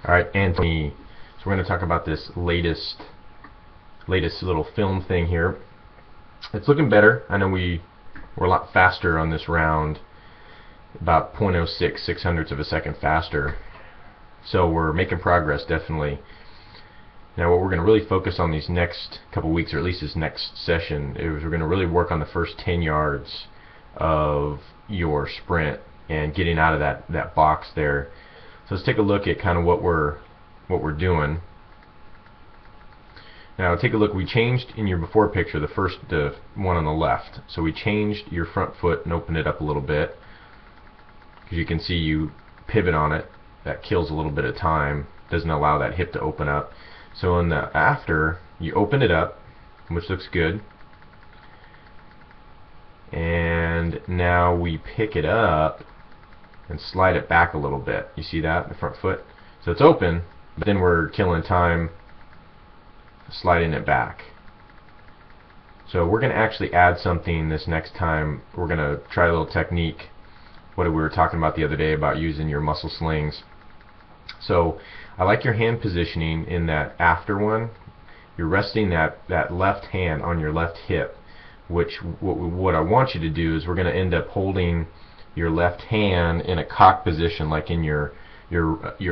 Alright, Anthony, so we're going to talk about this latest little film thing here. It's looking better. I know we're a lot faster on this round, about 0.06 600ths of a second faster. So we're making progress, definitely. Now what we're going to really focus on these next couple weeks, or at least this next session, is we're going to really work on the first 10 yards of your sprint and getting out of that box there. So let's take a look at kind of what we're doing. Now take a look. We changed in your before picture, the one on the left. So we changed your front foot and opened it up a little bit, because you can see you pivot on it. That kills a little bit of time. Doesn't allow that hip to open up. So in the after, you open it up, which looks good. And now we pick it up and slide it back a little bit. You see that, the front foot? So it's open, but then we're killing time sliding it back. So we're going to actually add something this next time. We're going to try a little technique, what we were talking about the other day about using your muscle slings. So I like your hand positioning in that after one. You're resting that left hand on your left hip, which what I want you to do is we're going to end up holding your left hand in a cock position, like in your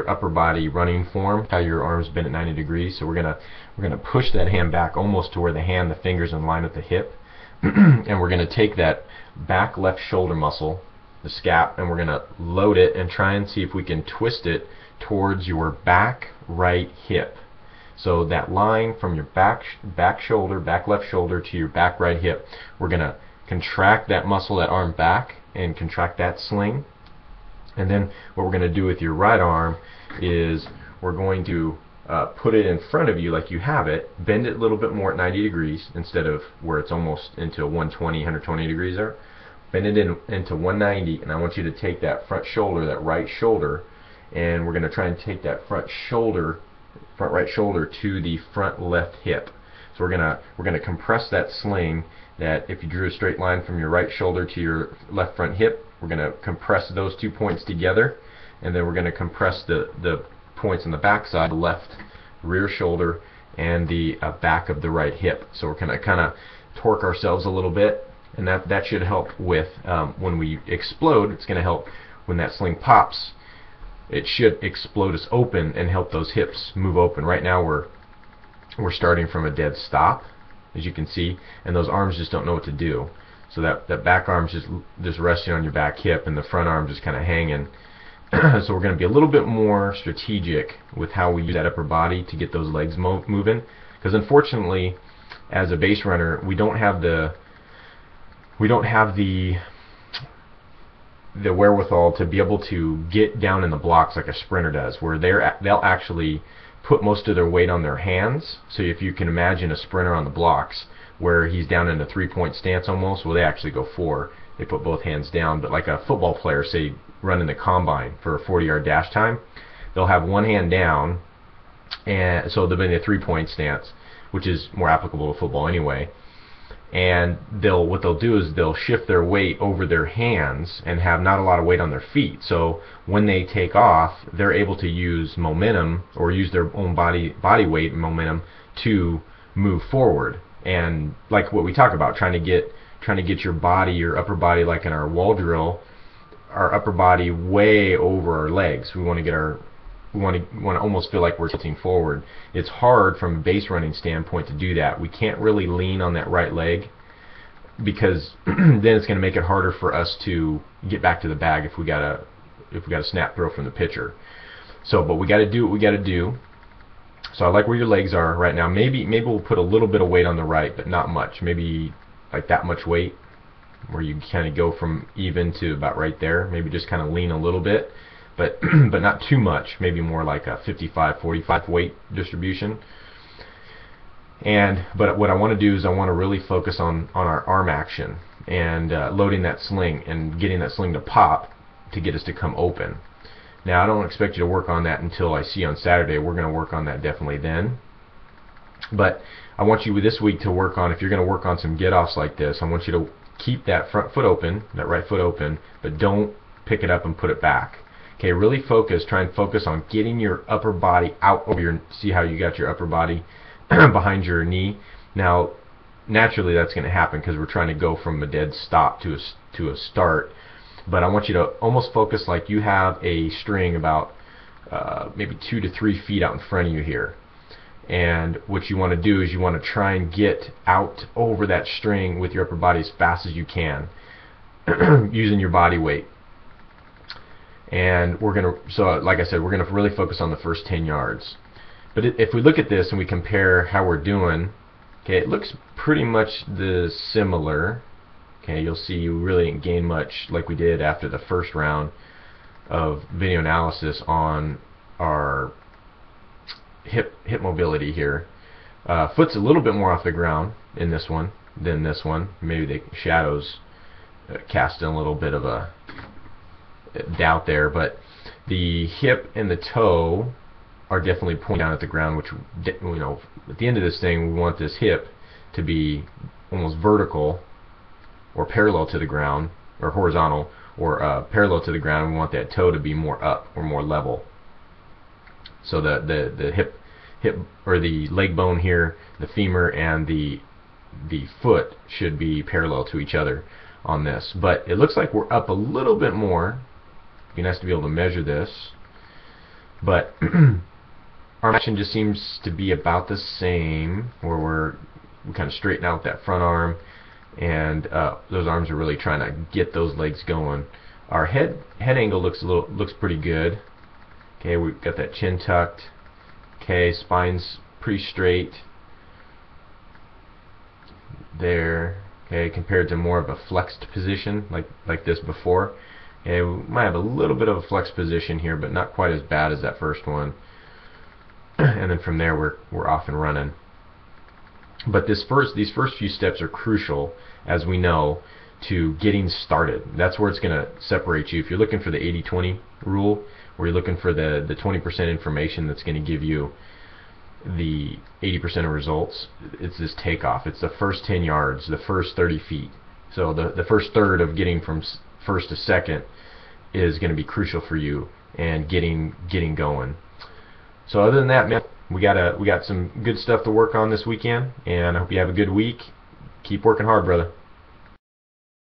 upper body running form, how your arms bend at 90 degrees. So we're gonna push that hand back almost to where the fingers in line with the hip, and we're gonna take that back left shoulder muscle, the scap, and we're gonna load it and try and see if we can twist it towards your back right hip. So that line from your back left shoulder to your back right hip, we're gonna contract that muscle, that arm back, and contract that sling. And then what we're going to do with your right arm is we're going to put it in front of you like you have it, bend it a little bit more at 90 degrees instead of where it's almost into 120 degrees there. Bend it into 190, and I want you to take that front shoulder, that right shoulder, and we're going to try and take that front right shoulder to the front left hip. So we're gonna compress that sling. That if you drew a straight line from your right shoulder to your left front hip, we're going to compress those 2 points together, and then we're going to compress the points on the back side, the left rear shoulder and the back of the right hip. So we're going to kind of torque ourselves a little bit, and that should help with when we explode. It's going to help when that sling pops. It should explode us open and help those hips move open. Right now we're starting from a dead stop, as you can see, and those arms just don't know what to do. So that back arm's just resting on your back hip, and the front arm just kind of hanging. So we're going to be a little bit more strategic with how we use that upper body to get those legs moving, because unfortunately, as a base runner, we don't have the wherewithal to be able to get down in the blocks like a sprinter does, where they'll actually put most of their weight on their hands. So if you can imagine a sprinter on the blocks where he's down in a 3-point stance almost, well, they actually go 4. They put both hands down. But like a football player, say running the combine for a 40-yard dash time, they'll have one hand down, and so they'll be in a 3-point stance, which is more applicable to football anyway. And what they'll do is they'll shift their weight over their hands and have not a lot of weight on their feet. So when they take off, they're able to use momentum, or use their own body weight and momentum to move forward. And like what we talk about, trying to get your body, your upper body, like in our wall drill, our upper body way over our legs. We want to almost feel like we're tilting forward. It's hard from a base running standpoint to do that. We can't really lean on that right leg, because then it's going to make it harder for us to get back to the bag if we got a snap throw from the pitcher. So, but we got to do what we got to do. So I like where your legs are right now. Maybe we'll put a little bit of weight on the right, but not much. Maybe like that much weight, where you kind of go from even to about right there. Maybe just kind of lean a little bit, but not too much. Maybe more like a 55-45 weight distribution. But what I want to do is I want to really focus on our arm action and loading that sling and getting that sling to pop to get us to come open. Now I don't expect you to work on that until I see you on Saturday. We're going to work on that definitely then. But I want you this week to work on, if you're going to work on some get-offs like this, I want you to keep that front foot open, that right foot open, but don't pick it up and put it back. Okay, really focus. Try and focus on getting your upper body out over your. See how you got your upper body behind your knee. Now, naturally, that's going to happen because we're trying to go from a dead stop to a start. But I want you to almost focus like you have a string about maybe 2 to 3 feet out in front of you here. And what you want to do is you want to try and get out over that string with your upper body as fast as you can, using your body weight. And we're going to, so like I said, we're going to really focus on the first 10 yards. But if we look at this and we compare how we're doing, okay, it looks pretty much similar. Okay, you'll see you really didn't gain much like we did after the first round of video analysis on our hip mobility here. Foot's a little bit more off the ground in this one than this one. Maybe the shadows cast in a little bit of a doubt there, but the hip and the toe are definitely pointing down at the ground, which, you know, at the end of this thing we want this hip to be almost vertical or parallel to the ground, or horizontal or parallel to the ground. We want that toe to be more up or more level. So the hip or the leg bone here, the femur and the foot should be parallel to each other on this. But it looks like we're up a little bit more. It'd be nice to be able to measure this. But arm action just seems to be about the same, where we kind of straighten out that front arm, and those arms are really trying to get those legs going. Our head angle looks pretty good. Okay, we've got that chin tucked. Okay, spine's pretty straight there. Okay, compared to more of a flexed position like this before. Okay, we might have a little bit of a flexed position here, but not quite as bad as that first one. And then from there we're off and running. But these first few steps are crucial, as we know, to getting started. That's where it's going to separate you. If you're looking for the 80-20 rule, where you're looking for the 20% information that's going to give you the 80% of results, it's this takeoff. It's the first 10 yards, the first 30 feet. So the first third of getting from first to second is going to be crucial for you and getting going. So other than that, man, we got some good stuff to work on this weekend, and I hope you have a good week. Keep working hard, brother.